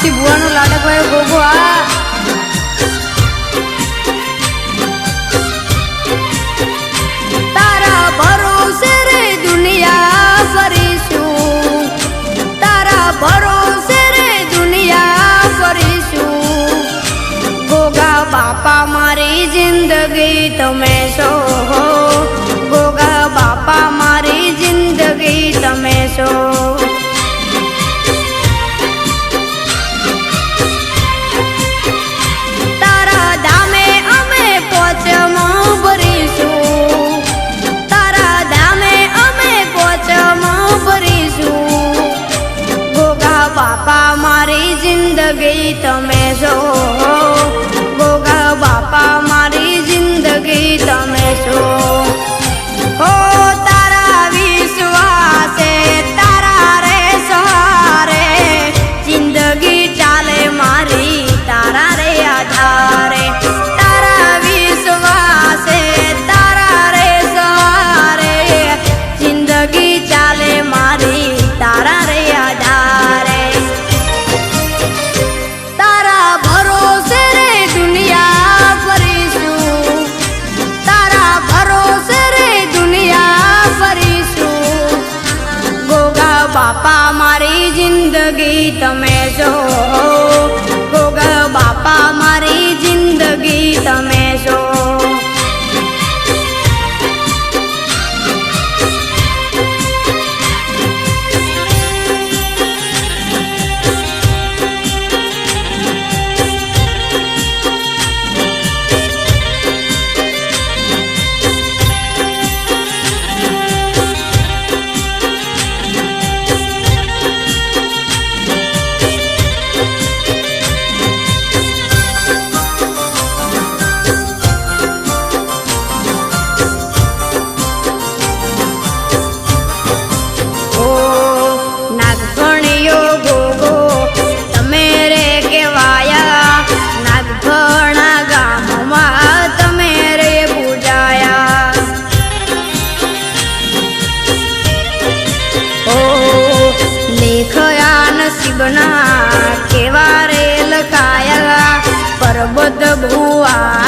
દેશી ભુવાનો લાડક ભાઈ ગોગો આ તારા ભરોસે રે દુનિયા ફરીશું, તારા ભરોસે રે દુનિયા ફરીશું. ગોગા બાપા મારી જિંદગી તમે છો, ગોગા બાપા મારી જિંદગી તમે છો. તારા ધામે અમે પોચમાં ભરીશું, તારા ધામે અમે પોચમાં ભરીશું. ગોગા બાપા મારી જિંદગી તમે છો, ગોગા બાપા મારી જિંદગી તમે છો. હો તારા વિશ્વાસે તારા રે સહારે જિંદગી ચાલે મારી તારા રે આધારે. તારા વિશ્વાસે તારા રે સહારે જિંદગી ચાલે મારી તારા રે આધારે. તારા ભરોસે રે દુનિયા ફરીશું, તારા ભરોસે રે દુનિયા ફરીશું. ગોગા બાપા મારી જિંદગી તમે છો, ગોગા બાપા મારી જિંદગી તમે છો. નસીબના કેવા રે લખાયા પરબત ભુવા